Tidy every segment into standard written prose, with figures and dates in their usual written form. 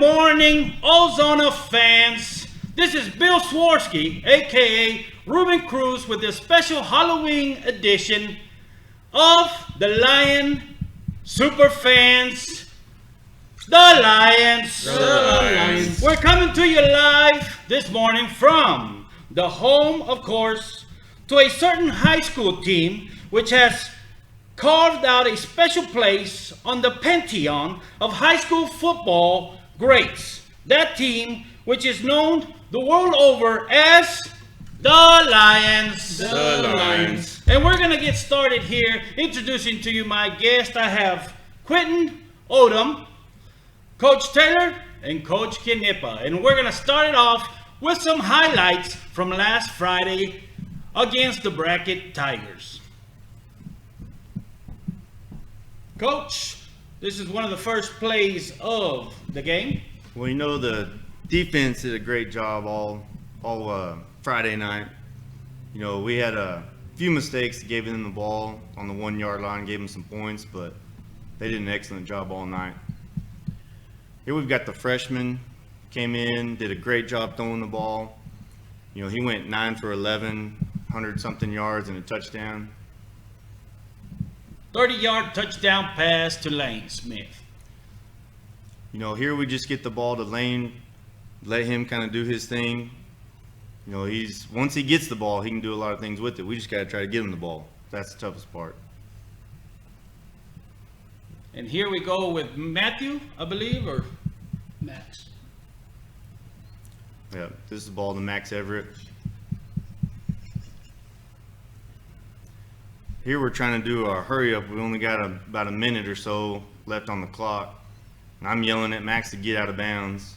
morning, Ozona fans. This is Bill Swarsky, aka Ruben Cruz, with this special Halloween edition of the Lion Super Fans. The Lions. We're coming to you live this morning from the home, of course, to a certain high school team which has carved out a special place on the pantheon of high school football greats. That team, which is known the world over as the Lions. The Lions. And we're going to get started here introducing to you my guest. I have Quentin Odom, Coach Taylor, and Coach Kinipa. And we're going to start it off with some highlights from last Friday against the Bracket Tigers. Coach, this is one of the first plays of the game. Well, you know, the defense did a great job all Friday night. You know, we had a few mistakes, gave them the ball on the 1 yard line, gave them some points, but they did an excellent job all night. Here we've got the freshman, came in, did a great job throwing the ball. You know, he went 9 for 11, 100-something yards and a touchdown. 30-yard touchdown pass to Lane Smith. You know, here we just get the ball to Lane, let him kind of do his thing. You know, once he gets the ball, he can do a lot of things with it. We just got to try to get him the ball. That's the toughest part. And here we go with Matthew, I believe, or Max. Yeah, this is the ball to Max Everett. Here we're trying to do a hurry up. We only got about a minute or so left on the clock. And I'm yelling at Max to get out of bounds.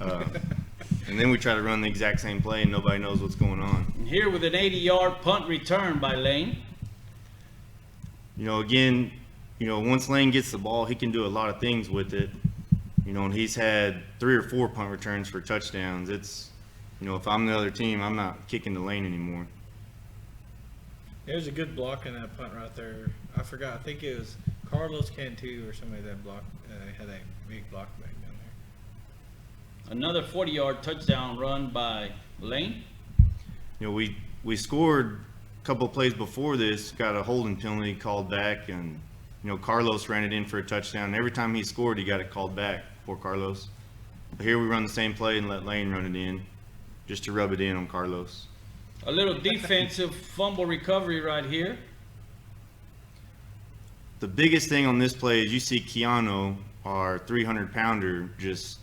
And then we try to run the exact same play and nobody knows what's going on. And here with an 80-yard punt return by Lane. You know, again, you know, once Lane gets the ball, he can do a lot of things with it. You know, and he's had 3 or 4 punt returns for touchdowns. It's, you know, if I'm the other team, I'm not kicking the Lane anymore. There's a good block in that punt right there. I forgot. I think it was Carlos Cantu or somebody that blocked. Had that big block back down there. Another 40-yard touchdown run by Lane. You know, we scored a couple of plays before this, got a holding penalty called back, and, you know, Carlos ran it in for a touchdown. And every time he scored, he got it called back for Carlos. But here we run the same play and let Lane run it in just to rub it in on Carlos. A little defensive fumble recovery right here. The biggest thing on this play is you see Keanu, our 300-pounder, just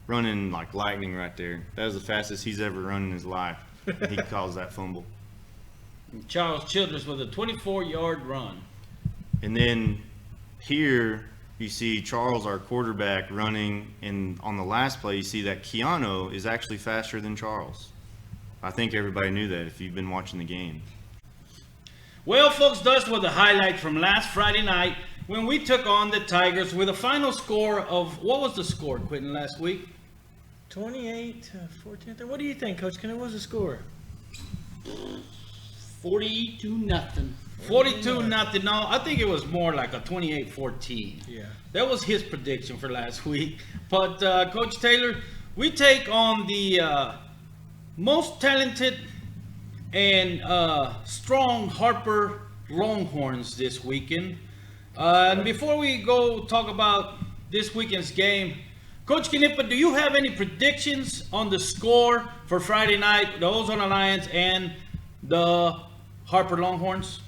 running like lightning right there. That was the fastest he's ever run in his life. He caused that fumble. And Charles Childress with a 24-yard run. And then here you see Charles, our quarterback, running. And on the last play, you see that Keanu is actually faster than Charles. I think everybody knew that if you've been watching the game. Well, folks, those were the highlights from last Friday night when we took on the Tigers with a final score of, what was the score, Quentin, last week? 28-14. What do you think, Coach Kennedy? What was the score? 42-0. 42-0. No, I think it was more like a 28-14. Yeah. That was his prediction for last week. But, Coach Taylor, we take on the most talented and strong Harper Longhorns this weekend. And before we go talk about this weekend's game, Coach Kinipa, do you have any predictions on the score for Friday night, the Ozona Lions and the Harper Longhorns?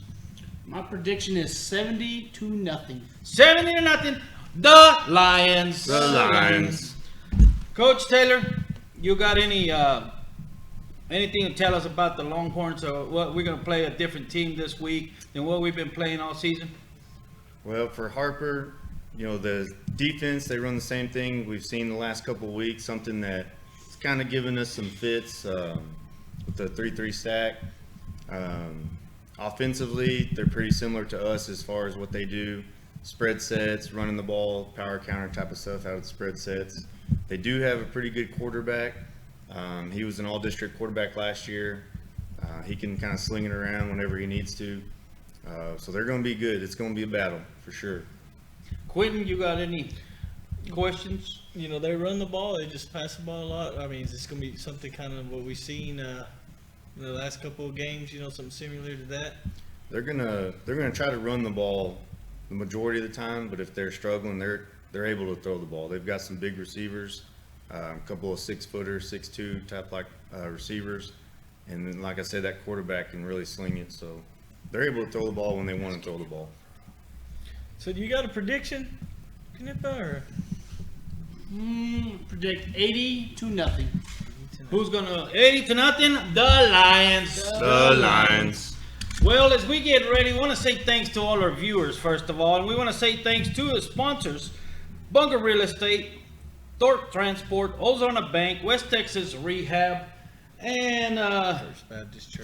My prediction is 70-0. 70-0. The Lions. The Lions. Coach Taylor, you got anything to tell us about the Longhorns, or what we're going to play a different team this week than what we've been playing all season? Well, for Harper, you know, the defense, they run the same thing we've seen the last couple of weeks, something that's kind of given us some fits with the 3-3 stack. Offensively, they're pretty similar to us as far as what they do. Spread sets, running the ball, power counter type of stuff out of the spread sets. They do have a pretty good quarterback. He was an all-district quarterback last year. He can kind of sling it around whenever he needs to. So they're going to be good. It's going to be a battle for sure. Quentin, you got any questions? You know, they run the ball. They just pass the ball a lot. I mean, is this going to be something kind of what we've seen in the last couple of games? You know, something similar to that. They're gonna try to run the ball the majority of the time, but if they're struggling, they're able to throw the ball. They've got some big receivers, a couple of 6-footers, 6'2" type receivers, and then, like I said, that quarterback can really sling it. So they're able to throw the ball when they want to throw the ball. So, do you got a prediction, Knippa, or? Predict 80-0. Who's gonna 80-0? The Lions. The Lions. Well, as we get ready, we want to say thanks to all our viewers, first of all. And we want to say thanks to the sponsors, Bunker Real Estate, Thorpe Transport, Ozona Bank, West Texas Rehab, and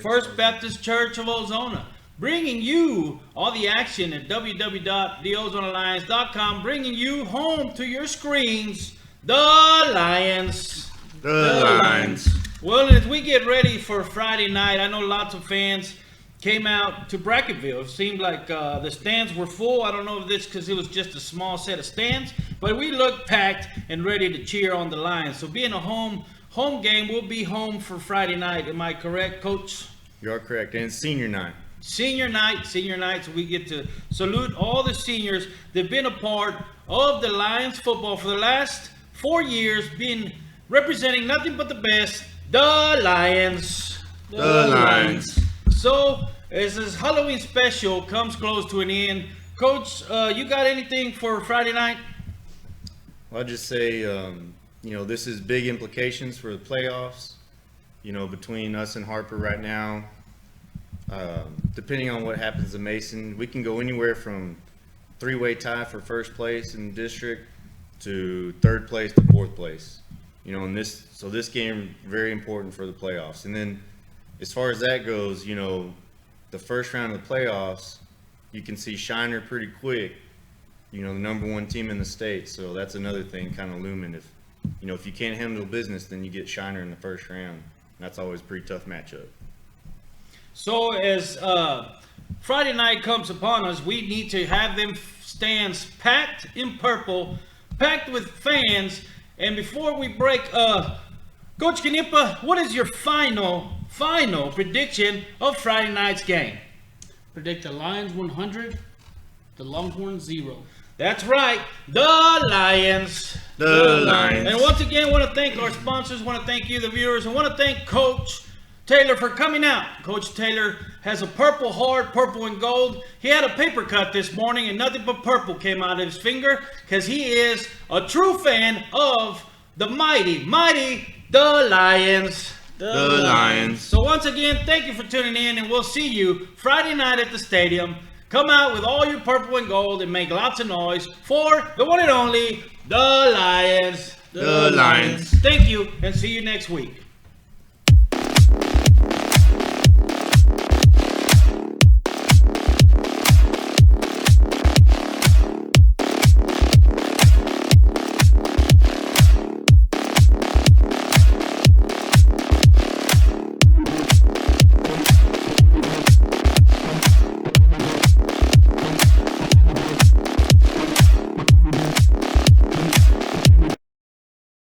First Baptist Church of Ozona. Bringing you all the action at www.theozonalliance.com, bringing you home to your screens, the Lions. The Lions. Well, as we get ready for Friday night, I know lots of fans came out to Bracketville. It seemed like the stands were full. I don't know if this because it was just a small set of stands, but we looked packed and ready to cheer on the Lions. So being a home game, we'll be home for Friday night. Am I correct, Coach? You are correct. And senior night. Senior night, so we get to salute all the seniors that have been a part of the Lions football for the last 4 years, being representing nothing but the best, the Lions. The Lions. So, as this Halloween special comes close to an end, Coach, you got anything for Friday night? I'll just say, this is big implications for the playoffs. Between us and Harper right now, depending on what happens to Mason, we can go anywhere from 3-way tie for first place in the district to third place to fourth place. This game very important for the playoffs. And then, as far as that goes, the first round of the playoffs, you can see Shiner pretty quick, the number 1 team in the state. So that's another thing kind of looming. If you can't handle business, then you get Shiner in the first round. That's always a pretty tough matchup. So as Friday night comes upon us, we need to have them stands packed in purple, packed with fans. And before we break, Coach Knippa, what is your final prediction of Friday night's game? Predict the Lions 100, the Longhorns 0. That's right, the Lions. The Lions. And once again, I want to thank our sponsors, want to thank you, the viewers, and want to thank Coach Taylor for coming out. Coach Taylor has a purple heart, purple and gold. He had a paper cut this morning, and nothing but purple came out of his finger because he is a true fan of the mighty the Lions. The Lions. So once again, thank you for tuning in, and we'll see you Friday night at the stadium. Come out with all your purple and gold and make lots of noise for the one and only, the Lions. The Lions. Thank you, and see you next week.